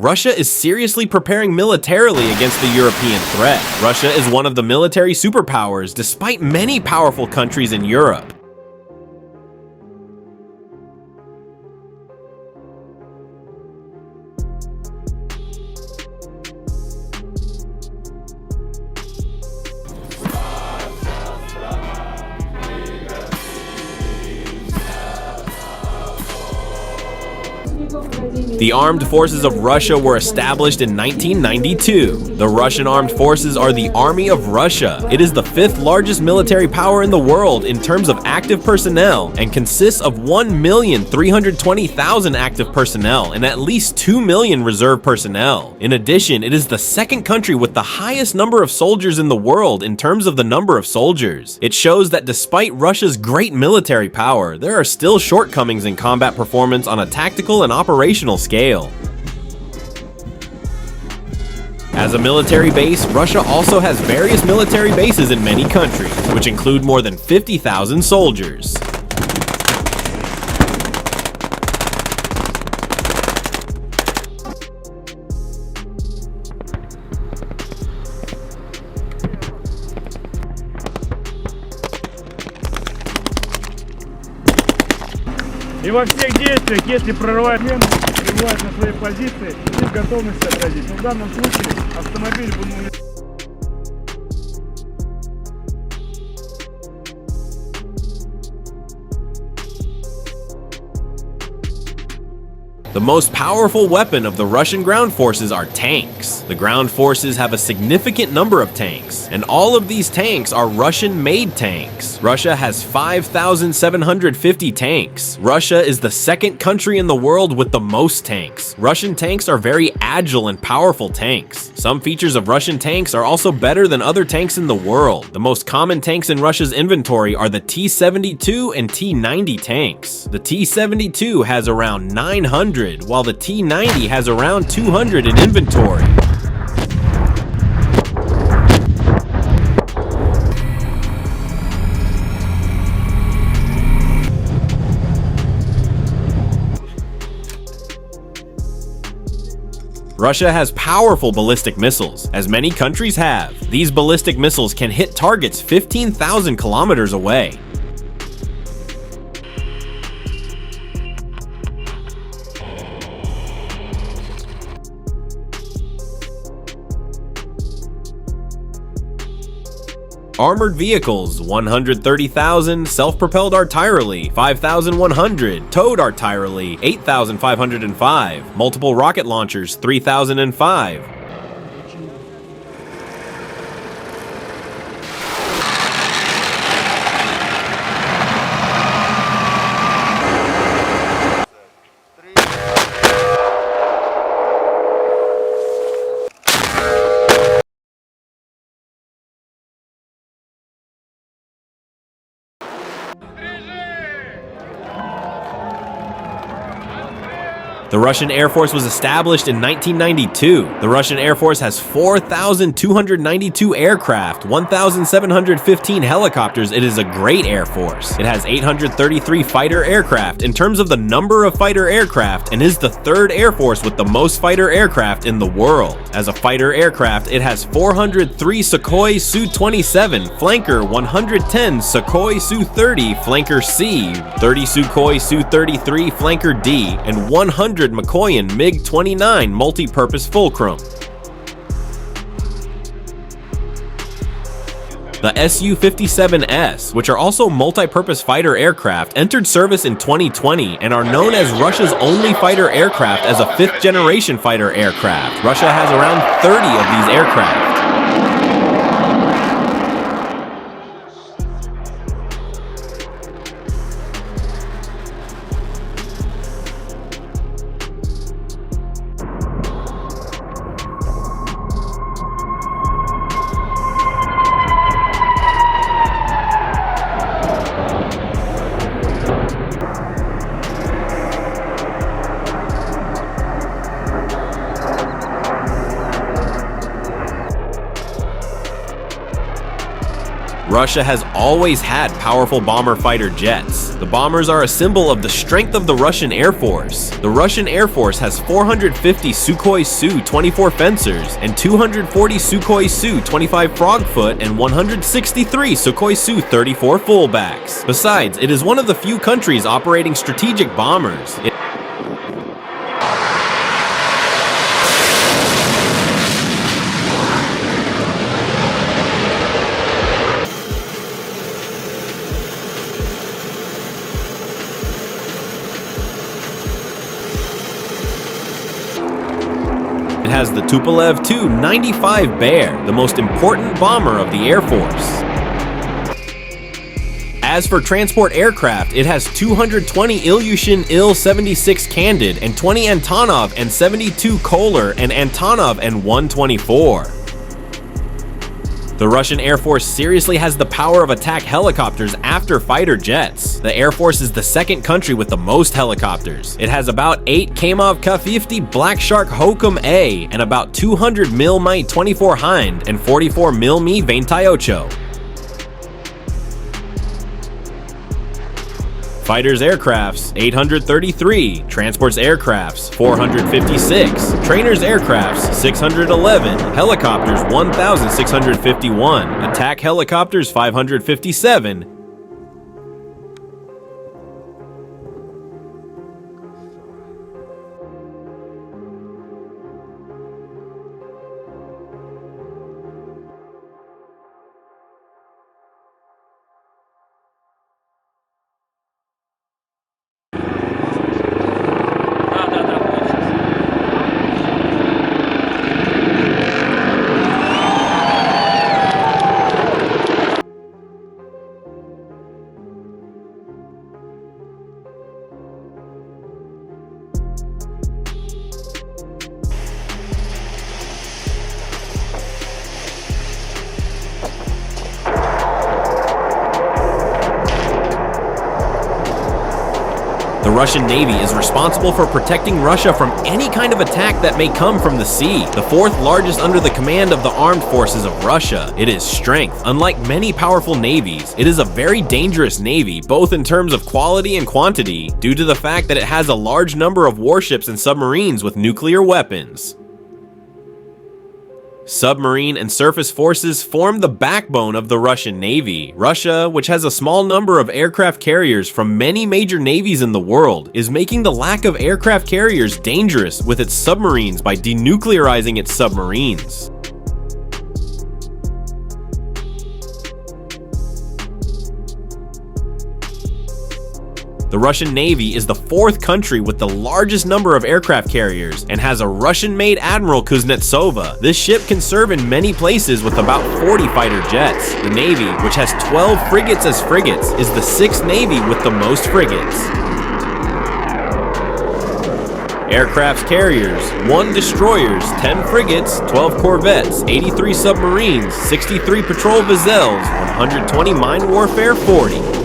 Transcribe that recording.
Russia is seriously preparing militarily against the European threat. Russia is one of the military superpowers, despite many powerful countries in Europe. The armed forces of Russia were established in 1992. The Russian armed forces are the Army of Russia. It is the 5th largest military power in the world in terms of active personnel and consists of 1,320,000 active personnel and at least 2 million reserve personnel. In addition, it is the 2nd country with the highest number of soldiers in the world in terms of the number of soldiers. It shows that despite Russia's great military power, there are still shortcomings in combat performance on a tactical and operational scale. As a military base, Russia also has various military bases in many countries, which include more than 50,000 soldiers. И во всех действиях, если прорывать стену, прибывать на свои позиции, есть готовность отразить. Но в данном случае автомобиль будет... The most powerful weapon of the Russian ground forces are tanks. The ground forces have a significant number of tanks, and all of these tanks are Russian-made tanks. Russia has 5,750 tanks. Russia is the 2nd country in the world with the most tanks. Russian tanks are very agile and powerful tanks. Some features of Russian tanks are also better than other tanks in the world. The most common tanks in Russia's inventory are the T-72 and T-90 tanks. The T-72 has around 900, while the T-90 has around 200 in inventory. Russia has powerful ballistic missiles, as many countries have. These ballistic missiles can hit targets 15,000 kilometers away. Armored vehicles, 130,000, self-propelled artillery, 5,100, towed artillery, 8,505, multiple rocket launchers, 3,005. The Russian Air Force was established in 1992. The Russian Air Force has 4,292 aircraft, 1,715 helicopters. It is a great air force. It has 833 fighter aircraft in terms of the number of fighter aircraft and is the 3rd Air Force with the most fighter aircraft in the world. As a fighter aircraft, it has 403 Sukhoi Su-27, Flanker 110, Sukhoi Su-30, Flanker C, 30 Sukhoi Su-33, Flanker D, and 100 Mikoyan MiG-29 multi-purpose Fulcrum. The Su-57S, which are also multi-purpose fighter aircraft, entered service in 2020 and are known as Russia's only fighter aircraft as a 5th-generation fighter aircraft. Russia has around 30 of these aircraft. Russia has always had powerful bomber fighter jets. The bombers are a symbol of the strength of the Russian Air Force. The Russian Air Force has 450 Sukhoi Su-24 Fencers and 240 Sukhoi Su-25 Frogfoot and 163 Sukhoi Su-34 fullbacks. Besides, it is one of the few countries operating strategic bombers. It has the Tupolev Tu-95 Bear, the most important bomber of the Air Force. As for transport aircraft, it has 220 Ilyushin Il-76 Candid and 20 Antonov and 72 Kohler and Antonov and 124. The Russian Air Force seriously has the power of attack helicopters after fighter jets. The Air Force is the second country with the most helicopters. It has about 8 Kamov Ka-50 Black Shark Hokum A and about 200 Mi 24 Hind and 44 Mi Veintaocho. Fighters aircrafts 833, transports aircrafts 456, trainers aircrafts 611, helicopters 1651, attack helicopters 557, The Russian Navy is responsible for protecting Russia from any kind of attack that may come from the sea. The fourth largest under the command of the armed forces of Russia. It is strength. Unlike many powerful navies, it is a very dangerous navy, both in terms of quality and quantity, due to the fact that it has a large number of warships and submarines with nuclear weapons. Submarine and surface forces form the backbone of the Russian Navy. Russia, which has a small number of aircraft carriers from many major navies in the world, is making the lack of aircraft carriers dangerous with its submarines by denuclearizing its submarines. The Russian Navy is the fourth country with the largest number of aircraft carriers and has a Russian-made Admiral Kuznetsova. This ship can serve in many places with about 40 fighter jets. The Navy, which has 12 frigates as frigates, is the sixth Navy with the most frigates. Aircraft carriers, 1 destroyers, 10 frigates, 12 corvettes, 83 submarines, 63 patrol vessels, 120 mine warfare 40.